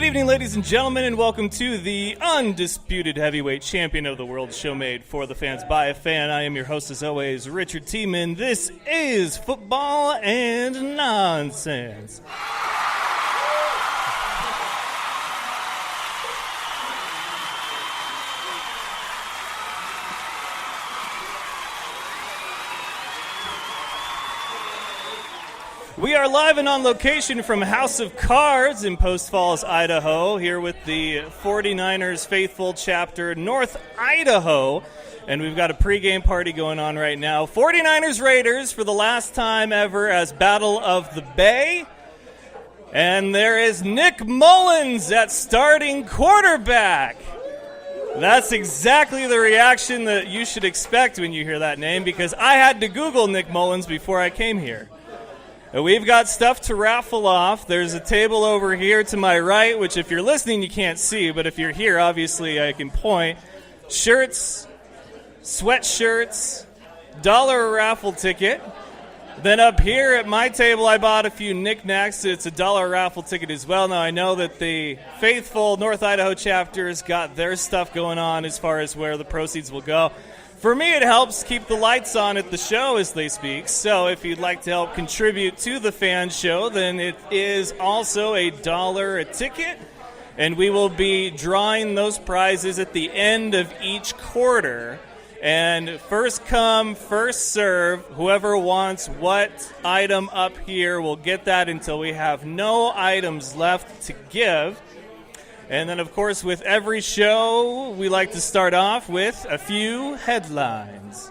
evening, ladies and gentlemen, and welcome to the undisputed heavyweight champion of the world show made for the fans by F.A.N. I am your host, as always, Richard Tiemann. This is Football and Nonsense. We are live and on location from House of Cards in Post Falls, Idaho, here with the 49ers faithful chapter, North Idaho. And we've got a pregame party going on right now. 49ers Raiders for the last time ever as Battle of the Bay. And there is Nick Mullins at starting quarterback. That's exactly the reaction that you should expect when you hear that name, because I had to Google Nick Mullins before I came here. We've got stuff to raffle off. There's a table over here to my right, which if you're listening you can't see, but if you're here, obviously I can point. Shirts, sweatshirts, $1 raffle ticket. Then up here at my table I bought a few knickknacks. It's a $1 raffle ticket as well. Now I know that the faithful North Idaho chapters got their stuff going on as far as where the proceeds will go. For me, it helps keep the lights on at the show as they speak. So if you'd like to help contribute to the fan show, then it is also $1 a ticket. And we will be drawing those prizes at the end of each quarter. And first come, first serve. Whoever wants what item up here will get that until we have no items left to give. And then, of course, with every show, we like to start off with a few headlines.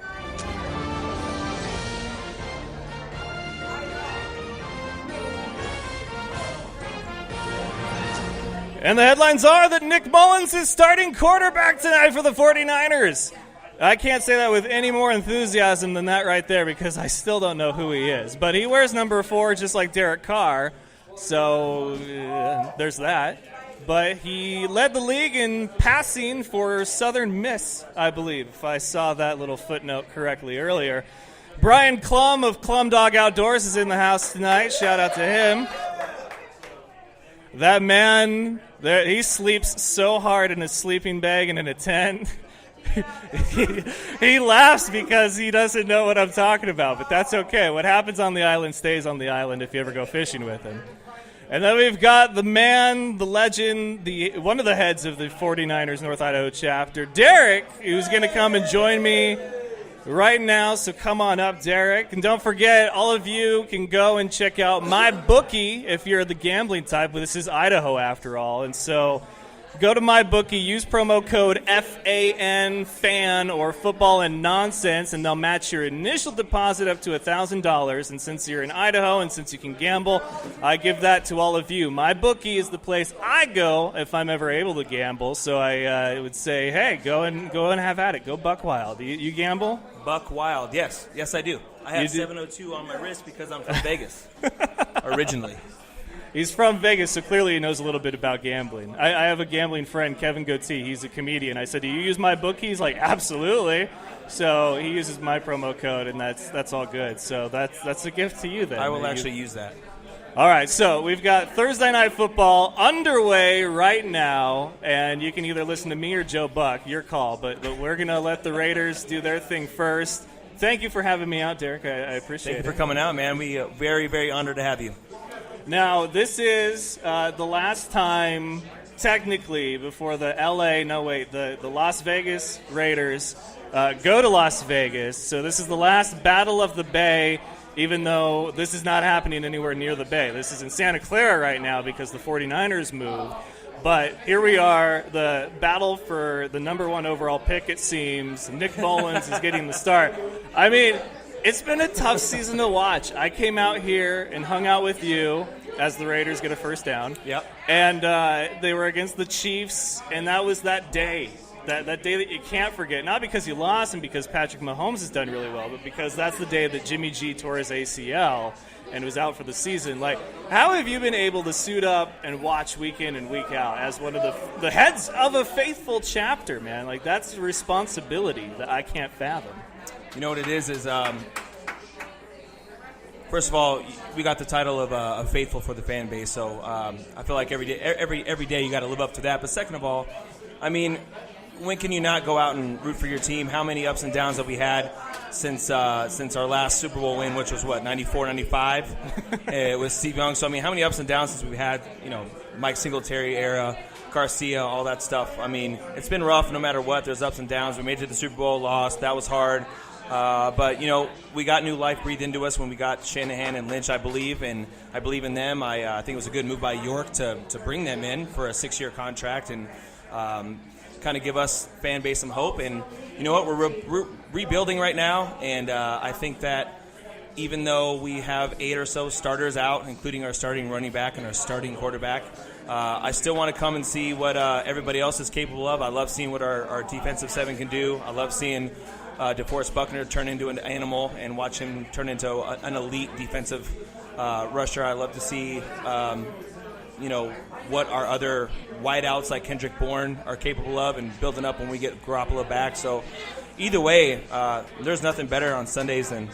And the headlines are that Nick Mullins is starting quarterback tonight for the 49ers. I can't say that with any more enthusiasm than that right there, because I still don't know who he is. But he wears number 4 just like Derek Carr, so there's that. But he led the league in passing for Southern Miss, I believe, if I saw that little footnote correctly earlier. Brian Klum of Klum Dog Outdoors is in the house tonight. Shout out to him. That man, he sleeps so hard in a sleeping bag and in a tent. He laughs because he doesn't know what I'm talking about, but that's okay. What happens on the island stays on the island if you ever go fishing with him. And then we've got the man, the legend, one of the heads of the 49ers North Idaho chapter, Derek, who's going to come and join me right now. So come on up, Derek. And don't forget, all of you can go and check out my bookie if you're the gambling type. But this is Idaho after all. And so go to my bookie, use promo code F.A.N. or Football and Nonsense, and they'll match your initial deposit up to $1,000. And since you're in Idaho and since you can gamble, I give that to all of you. My bookie is the place I go if I'm ever able to gamble. So I would say, hey, go and have at it. Go buck wild. You gamble? Buck wild, yes. Yes, I do. I have 702 on my wrist because I'm from Vegas originally. He's from Vegas, so clearly he knows a little bit about gambling. I have a gambling friend, Kevin Goatee. He's a comedian. I said, do you use my bookie? He's like, absolutely. So he uses my promo code, and that's all good. So that's a gift to you then. I will actually use that. All right, so we've got Thursday Night Football underway right now, and you can either listen to me or Joe Buck, your call. But we're going to let the Raiders do their thing first. Thank you for having me out, Derek. I appreciate it. Thank you for coming out, man. We are very, very honored to have you. Now, this is the last time, technically, before the the Las Vegas Raiders go to Las Vegas. So this is the last Battle of the Bay, even though this is not happening anywhere near the Bay. This is in Santa Clara right now because the 49ers moved. But here we are, the battle for the number 1 overall pick, it seems. Nick Mullins is getting the start. I mean, it's been a tough season to watch. I came out here and hung out with you as the Raiders get a first down. Yep. And they were against the Chiefs, and that was that day. That day that you can't forget. Not because you lost and because Patrick Mahomes has done really well, but because that's the day that Jimmy G tore his ACL and was out for the season. Like, how have you been able to suit up and watch week in and week out as one of the heads of a faithful chapter, man? Like, that's a responsibility that I can't fathom. You know what it is First of all, we got the title of faithful for the fan base, so I feel like every day you got to live up to that. But second of all, I mean, when can you not go out and root for your team? How many ups and downs have we had since our last Super Bowl win, which was, 94, 95 with Steve Young? So, I mean, how many ups and downs since we've had, Mike Singletary era, Garcia, all that stuff? I mean, it's been rough no matter what. There's ups and downs. We made it to the Super Bowl, lost. That was hard. But, we got new life breathed into us when we got Shanahan and Lynch, I believe, and I believe in them. I think it was a good move by York to bring them in for a 6-year contract and kind of give us fan base some hope. And you know what? We're rebuilding right now, and I think that even though we have 8 or so starters out, including our starting running back and our starting quarterback, I still want to come and see what everybody else is capable of. I love seeing what our defensive 7 can do. I love seeing DeForest Buckner turn into an animal and watch him turn into an elite defensive rusher. I love to see, what our other wideouts like Kendrick Bourne are capable of and building up when we get Garoppolo back. So either way, there's nothing better on Sundays than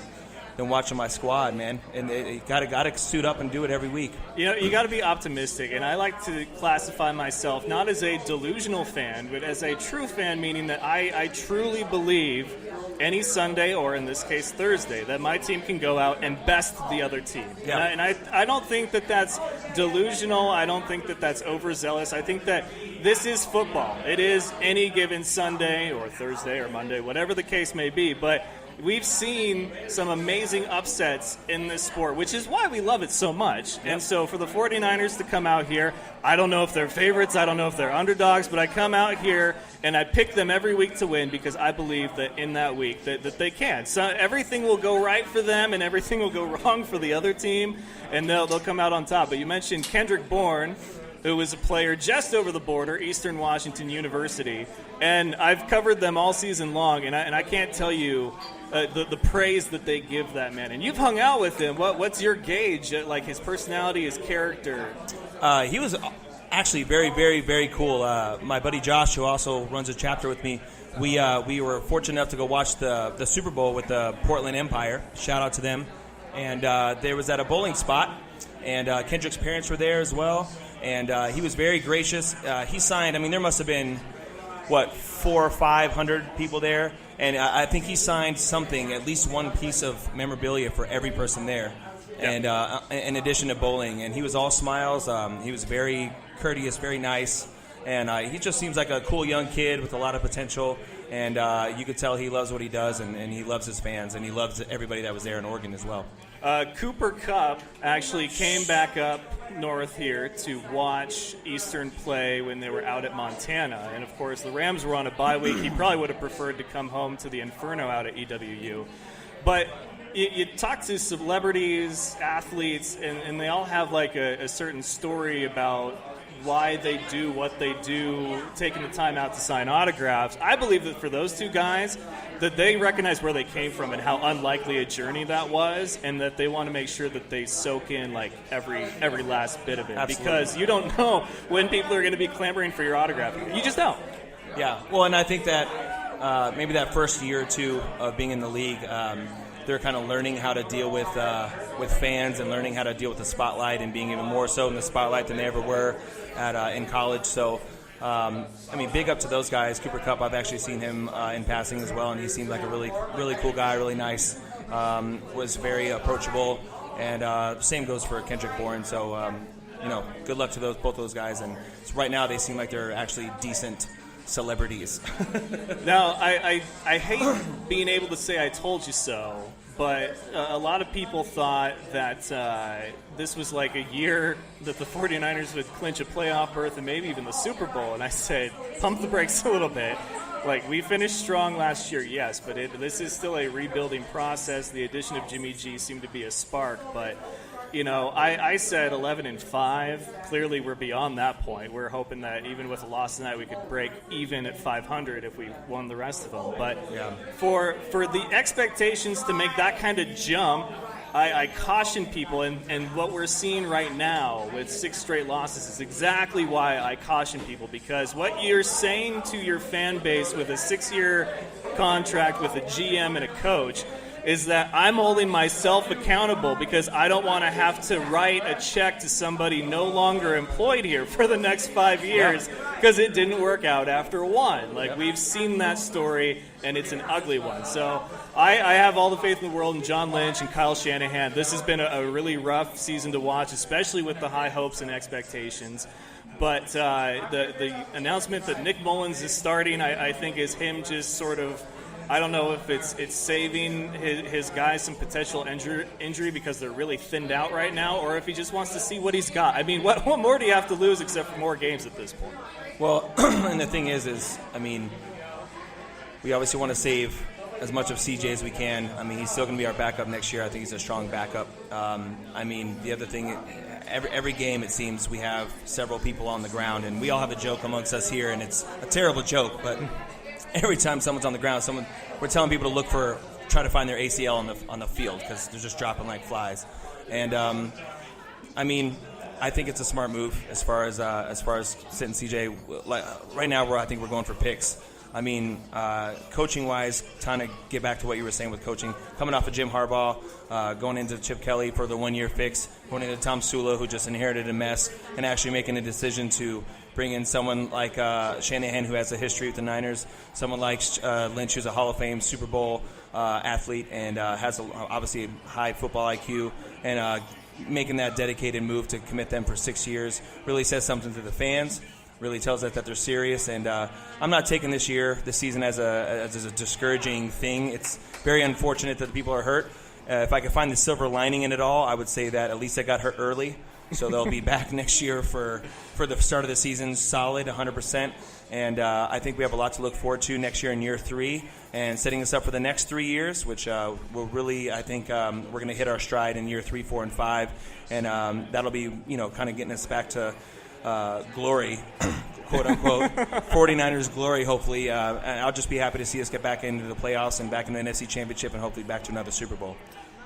watching my squad, man. And you gotta suit up and do it every week. You got to be optimistic, and I like to classify myself not as a delusional fan, but as a true fan, meaning that I truly believe any Sunday, or in this case Thursday, that my team can go out and best the other team. Yeah. And I don't think that that's delusional. I don't think that that's overzealous. I think that this is football. It is any given Sunday or Thursday or Monday, whatever the case may be, but we've seen some amazing upsets in this sport, which is why we love it so much. Yep. And so for the 49ers to come out here, I don't know if they're favorites, I don't know if they're underdogs, but I come out here and I pick them every week to win because I believe that in that week that they can. So everything will go right for them and everything will go wrong for the other team, and they'll come out on top. But you mentioned Kendrick Bourne, who was a player just over the border, Eastern Washington University, and I've covered them all season long, and I can't tell you the praise that they give that man. And you've hung out with him. What's your gauge, like his personality, his character? He was actually very, very, very cool. My buddy Josh, who also runs a chapter with me, we were fortunate enough to go watch the Super Bowl with the Portland Empire. Shout out to them. And there was at a bowling spot, and Kendrick's parents were there as well. And he was very gracious. He signed, there must have been, 400 or 500 people there. And I think he signed something, at least one piece of memorabilia for every person there. Yep. And in addition to bowling. And he was all smiles. He was very courteous, very nice. And he just seems like a cool young kid with a lot of potential. And you could tell he loves what he does, and he loves his fans, and he loves everybody that was there in Oregon as well. Cooper Kupp actually came back up north here to watch Eastern play when they were out at Montana. And, of course, the Rams were on a bye week. He probably would have preferred to come home to the Inferno out at EWU. But you talk to celebrities, athletes, and they all have like a certain story about why they do what they do, taking the time out to sign autographs. I believe that for those two guys, that they recognize where they came from and how unlikely a journey that was, and that they want to make sure that they soak in like every last bit of it. Absolutely. Because you don't know when people are going to be clamoring for your autograph. You just don't. Yeah. Well, and I think that maybe that first year or two of being in the league, they're kind of learning how to deal with fans and learning how to deal with the spotlight and being even more so in the spotlight than they ever were in college. So, big up to those guys. Cooper Kupp, I've actually seen him in passing as well, and he seemed like a really, really cool guy, really nice, was very approachable, and same goes for Kendrick Bourne. So, good luck to both those guys. And right now they seem like they're actually decent celebrities. Now, I hate being able to say I told you so, but a lot of people thought that this was like a year that the 49ers would clinch a playoff berth and maybe even the Super Bowl, and I said, pump the brakes a little bit. Like, we finished strong last year, yes, but this is still a rebuilding process. The addition of Jimmy G seemed to be a spark, but I said 11-5. Clearly, we're beyond that point. We're hoping that even with a loss tonight, we could break even at 500 if we won the rest of them. But yeah, for the expectations to make that kind of jump, I caution people, and what we're seeing right now with 6 straight losses is exactly why I caution people, because what you're saying to your fan base with a 6-year contract with a GM and a coach, is that I'm holding myself accountable because I don't want to have to write a check to somebody no longer employed here for the next 5 years because it didn't work out after one. Like, we've seen that story, and it's an ugly one. So I have all the faith in the world in John Lynch and Kyle Shanahan. This has been a really rough season to watch, especially with the high hopes and expectations. But the announcement that Nick Mullins is starting, I think, is him just sort of, I don't know if it's saving his guys some potential injury because they're really thinned out right now, or if he just wants to see what he's got. I mean, what more do you have to lose except for more games at this point? Well, and the thing is, I mean, we obviously want to save as much of CJ as we can. I mean, he's still going to be our backup next year. I think he's a strong backup. I mean, the other thing, every game it seems we have several people on the ground, and we all have a joke amongst us here, and it's a terrible joke, but every time someone's on the ground, we're telling people to try to find their ACL on the field because they're just dropping like flies. And I mean, I think it's a smart move as far as sitting CJ. Like, right now, I think we're going for picks. I mean, coaching-wise, trying to get back to what you were saying with coaching, coming off of Jim Harbaugh, going into Chip Kelly for the one-year fix, going into Tom Sula, who just inherited a mess, and actually making a decision to bring in someone like Shanahan, who has a history with the Niners, someone like Lynch, who's a Hall of Fame Super Bowl athlete and has obviously a high football IQ, and making that dedicated move to commit them for 6 years really says something to the fans. Really tells us that they're serious, and I'm not taking this season as a discouraging thing. It's very unfortunate that the people are hurt. If I could find the silver lining in it all, I would say that at least they got hurt early, so they'll be back next year for the start of the season solid, 100%. And I think we have a lot to look forward to next year in year 3, and setting us up for the next 3 years, which will really, I think, we're going to hit our stride in year 3, 4, and 5, and that'll be, kind of getting us back to glory, quote unquote, 49ers glory, hopefully. And I'll just be happy to see us get back into the playoffs and back into the NFC Championship and hopefully back to another Super Bowl.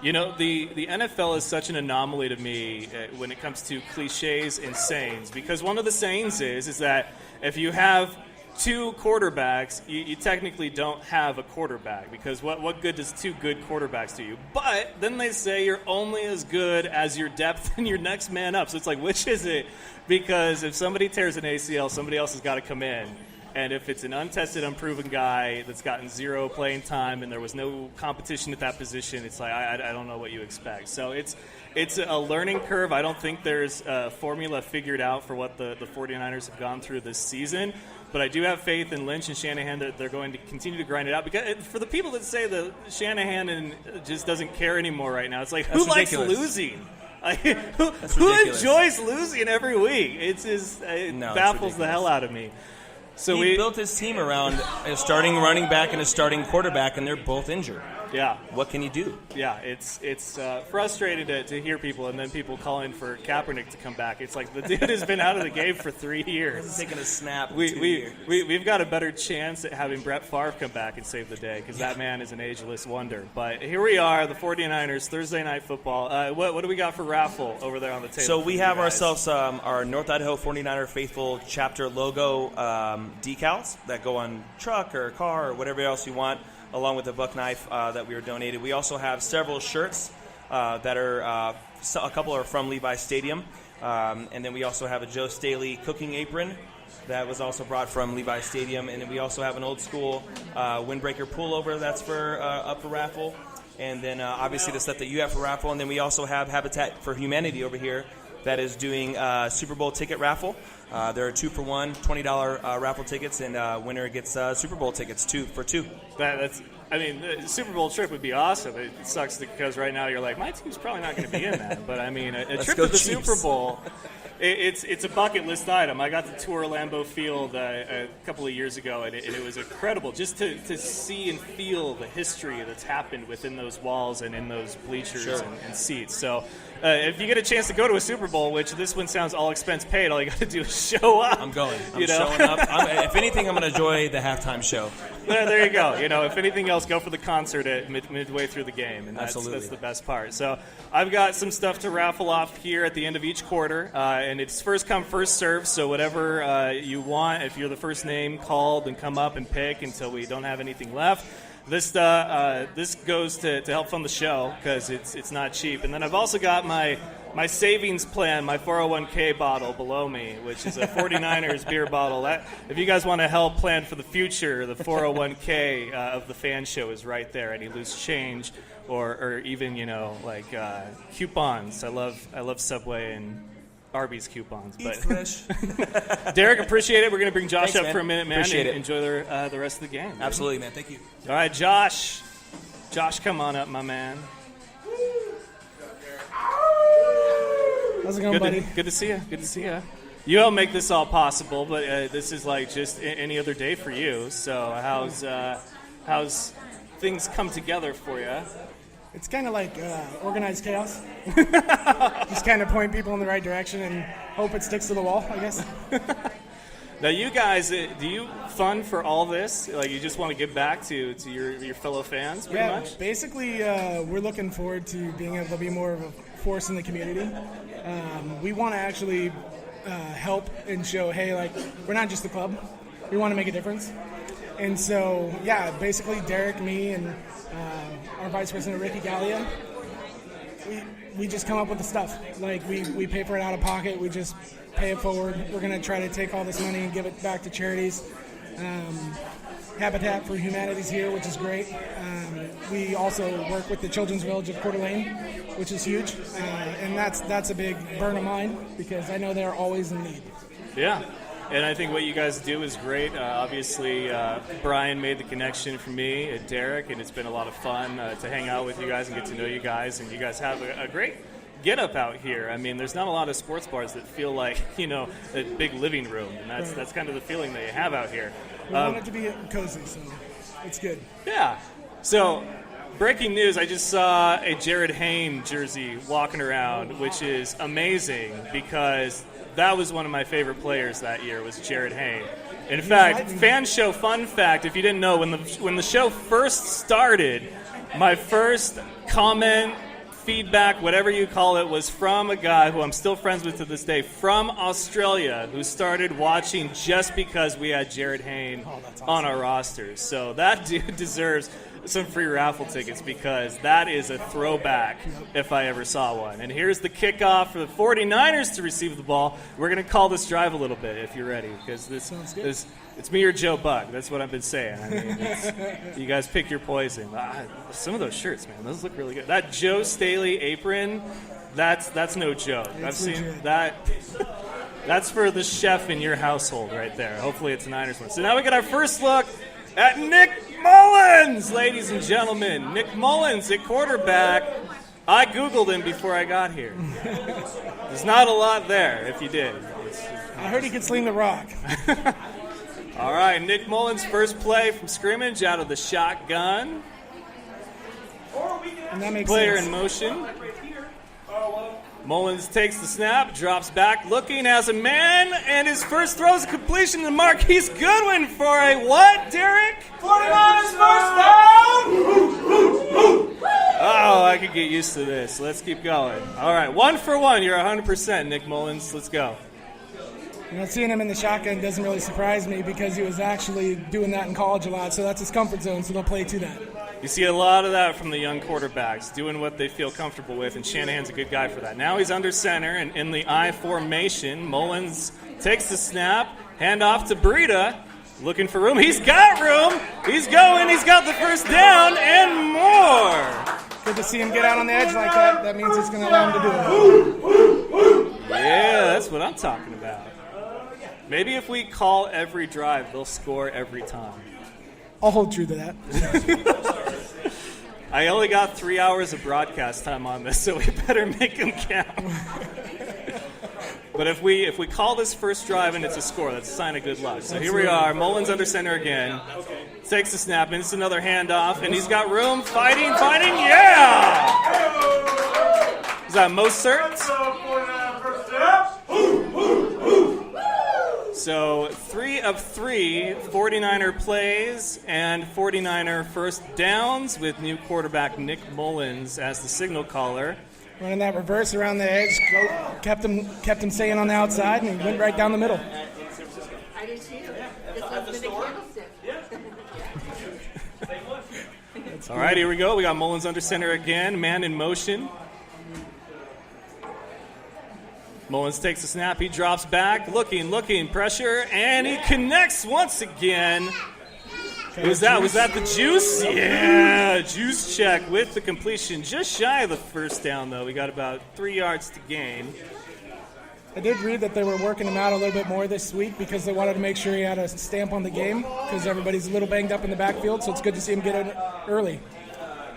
The NFL is such an anomaly to me when it comes to cliches and sayings, because one of the sayings is that if you have 2 quarterbacks, you technically don't have a quarterback, because what good does 2 good quarterbacks do you? But then they say you're only as good as your depth and your next man up. So it's like, which is it? Because if somebody tears an ACL, somebody else has got to come in. And if it's an untested, unproven guy that's gotten 0 playing time and there was no competition at that position, it's like, I don't know what you expect. So it's a learning curve. I don't think there's a formula figured out for what the 49ers have gone through this season. But I do have faith in Lynch and Shanahan that they're going to continue to grind it out. Because for the people that say that Shanahan just doesn't care anymore right now, it's like, who likes losing? Who enjoys losing every week? It baffles the hell out of me. So he built his team around a starting running back and a starting quarterback, and they're both injured. Yeah. What can you do? Yeah, it's frustrating to hear people, and then people calling for Kaepernick to come back. It's like, the dude has been out of the game for 3 years. He hasn't taken a snap in 2 years. We've got a better chance at having Brett Favre come back and save the day, because that man is an ageless wonder. But here we are, the 49ers, Thursday Night Football. What do we got for raffle over there on the table? So we have ourselves our North Idaho 49er Faithful Chapter logo decals that go on truck or car or whatever else you want, along with the buck knife that we were donated. We also have several shirts that are, a couple are from Levi Stadium. And then we also have a Joe Staley cooking apron that was also brought from Levi Stadium. And then we also have an old school windbreaker pullover that's up for raffle. And then obviously the stuff that you have for raffle. And then we also have Habitat for Humanity over here that is doing Super Bowl ticket raffle. There are 2-for-1, $20 raffle tickets, and winner gets Super Bowl tickets, 2 for 2. The Super Bowl trip would be awesome. It sucks because right now you're like, my team's probably not going to be in that. But I mean, a trip to the Super Bowl, it's a bucket list item. I got to tour Lambeau Field a couple of years ago, and it was incredible just to see and feel the history that's happened within those walls and in those bleachers and seats. So if you get a chance to go to a Super Bowl, which this one sounds all expense paid, all you got to do is show up. I'm going. I'm showing up. If anything, I'm going to enjoy the halftime show. There you go. If anything else, go for the concert at midway through the game, and that's the best part. So I've got some stuff to raffle off here at the end of each quarter, and it's first come, first serve. So whatever you want, if you're the first name called, then come up and pick until we don't have anything left. This goes to help fund the show because it's not cheap. And then I've also got my savings plan, my 401k bottle below me, which is a 49ers beer bottle. That, if you guys want to help plan for the future, the 401k of the Fan Show is right there. Any loose change or even coupons. I love Subway and Arby's coupons. But Derek, appreciate it. We're going to bring Josh up for a minute, man. Appreciate it. Enjoy the rest of the game. Absolutely, man. Thank you. All right, Josh. Josh, come on up, my man. How's it going, buddy? Good to see you. Good to see you. You helped make this all possible, but this is like just any other day for you. So how's things come together for you? It's kind of like organized chaos. Just kind of point people in the right direction and hope it sticks to the wall, I guess. Now, you guys, do you fund for all this? Like, you just want to give back to your fellow fans, pretty much? Basically, we're looking forward to being able to be more of a force in the community. We want to actually help and show, hey, like, we're not just a club. We want to make a difference. And so, basically, Derek, me, and our vice president, Ricky Gallia, we just come up with the stuff. Like, we pay for it out of pocket. We just pay it forward. We're going to try to take all this money and give it back to charities. Habitat for Humanity's here, which is great. We also work with the Children's Village of Coeur d'Alene, which is huge. And that's a big burn of mine because I know they're always in need. Yeah. And I think what you guys do is great. Obviously, Brian made the connection for me and Derek, and it's been a lot of fun to hang out with you guys and get to know you guys. And you guys have a great get-up out here. I mean, there's not a lot of sports bars that feel like, a big living room. And that's kind of the feeling that you have out here. We want it to be cozy, so it's good. Yeah. So, breaking news, I just saw a Jared Hayne jersey walking around, which is amazing because that was one of my favorite players that year was Jared Hayne. In fact, Fan Show fun fact, if you didn't know, when the show first started, my first comment, feedback, whatever you call it, was from a guy who I'm still friends with to this day from Australia who started watching just because we had Jared Hayne on our rosters. So that dude deserves some free raffle tickets because that is a throwback if I ever saw one. And here's the kickoff for the 49ers to receive the ball. We're going to call this drive a little bit if you're ready because it's me or Joe Buck. That's what I've been saying. I mean, you guys pick your poison. Some of those shirts, man, those look really good. That Joe Staley apron, that's no joke. I've seen that. That's for the chef in your household right there. Hopefully it's a Niners one. So now we get our first look at Nick Mullins, ladies and gentlemen. Nick Mullins at quarterback. I Googled him before I got here. There's not a lot there, if you did. I heard he could sling the rock. All right, Nick Mullins' first play from scrimmage out of the shotgun. And that makes Player sense. in motion. Mullins takes the snap, drops back, looking as a man, and his first throw is a completion to Marquise Goodwin for a what, Derek? 49ers first down! Oh, I could get used to this. Let's keep going. All right, 1 for 1. You're 100%, Nick Mullins. Let's go. Seeing him in the shotgun doesn't really surprise me because he was actually doing that in college a lot, so that's his comfort zone, so they'll play to that. You see a lot of that from the young quarterbacks, doing what they feel comfortable with, and Shanahan's a good guy for that. Now he's under center and in the I formation. Mullins takes the snap, hand off to Breida, looking for room. He's got room. He's going. He's got the first down and more. Good to see him get out on the edge like that. That means it's going to allow him to do it. Yeah, that's what I'm talking about. Maybe if we call every drive, they'll score every time. I'll hold true to that. I only got 3 hours of broadcast time on this, so we better make them count. But if we call this first drive and it's a score, that's a sign of good luck. So here we are. Mullins under center again. Takes the snap, and it's another handoff, and he's got room. Fighting, yeah! Is that Mozart? So 3 of 3 49er plays and 49er first downs with new quarterback Nick Mullins as the signal caller. Running that reverse around the edge, kept him staying on the outside, and he went right down the middle. I did too. This has been a candlestick. All right, here we go. We got Mullins under center again. Man in motion. Mullins takes a snap. He drops back. Looking. Pressure. And he connects once again. Was that the juice? Yeah, juice check with the completion. Just shy of the first down, though. We got about 3 yards to gain. I did read that they were working him out a little bit more this week because they wanted to make sure he had a stamp on the game because everybody's a little banged up in the backfield, so it's good to see him get in early.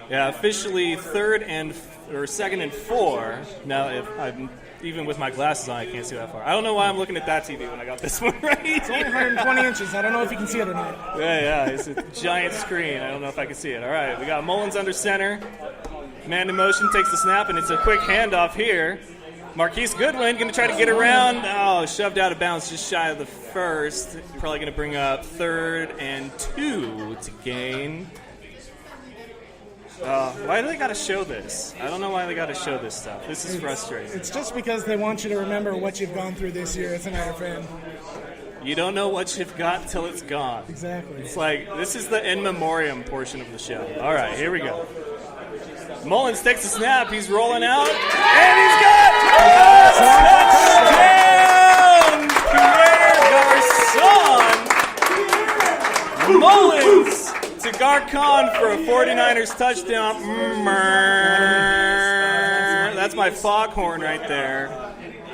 Yeah, officially second and 4. Now, if I'm even with my glasses on, I can't see that far. I don't know why I'm looking at that TV when I got this one right. It's only 120 inches. I don't know if you can see it or not. Yeah, it's a giant screen. I don't know if I can see it. All right, we got Mullins under center. Man in motion takes the snap, and it's a quick handoff here. Marquise Goodwin going to try to get around. Oh, shoved out of bounds just shy of the first. Probably going to bring up 3rd and 2 to gain. Why do they got to show this? I don't know why they got to show this stuff. This is frustrating. It's just because they want you to remember what you've gone through this year as an F.A.N. You don't know what you've got till it's gone. Exactly. It's like, this is the in memoriam portion of the show. All right, here we go. Mullins takes a snap. He's rolling out. And he's got a touchdown! Pierre Garçon. Mullins to Garcon for a 49ers touchdown. That's my foghorn right there.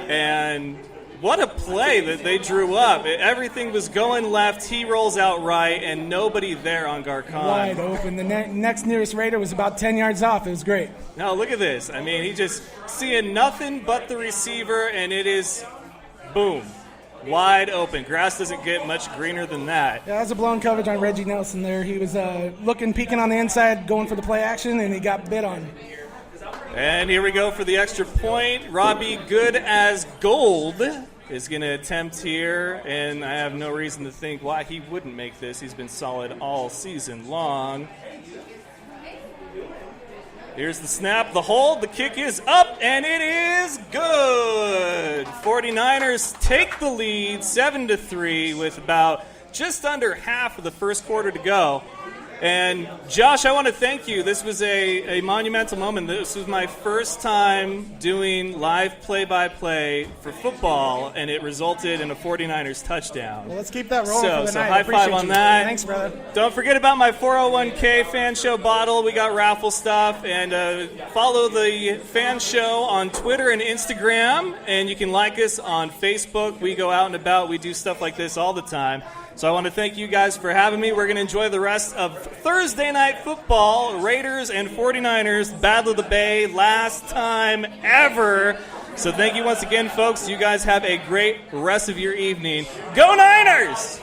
And what a play that they drew up. Everything was going left. He rolls out right, and nobody there on Garcon. Wide open. The next nearest Raider was about 10 yards off. It was great. Now, look at this. I mean, he just seeing nothing but the receiver, and it is, boom, wide open. Grass doesn't get much greener than that. Yeah, that was a blown coverage on Reggie Nelson there. He was peeking on the inside, going for the play action, and he got bit on. And here we go for the extra point. Robbie Good as Gold is going to attempt here, and I have no reason to think why he wouldn't make this. He's been solid all season long. Here's the snap, the hold, the kick is up, and it is good. 49ers take the lead 7-3 with about just under half of the first quarter to go. And Josh, I want to thank you. This was a monumental moment. This was my first time doing live play-by-play for football, and it resulted in a 49ers touchdown. Well, let's keep that rolling for the So night. high five on that. Thanks, brother. Don't forget about my 401k Fan Show bottle. We got raffle stuff. And follow the Fan Show on Twitter and Instagram. And you can like us on Facebook. We go out and about. We do stuff like this all the time. So I want to thank you guys for having me. We're going to enjoy the rest of Thursday Night Football. Raiders and 49ers, Battle of the Bay, last time ever. So thank you once again, folks. You guys have a great rest of your evening. Go Niners!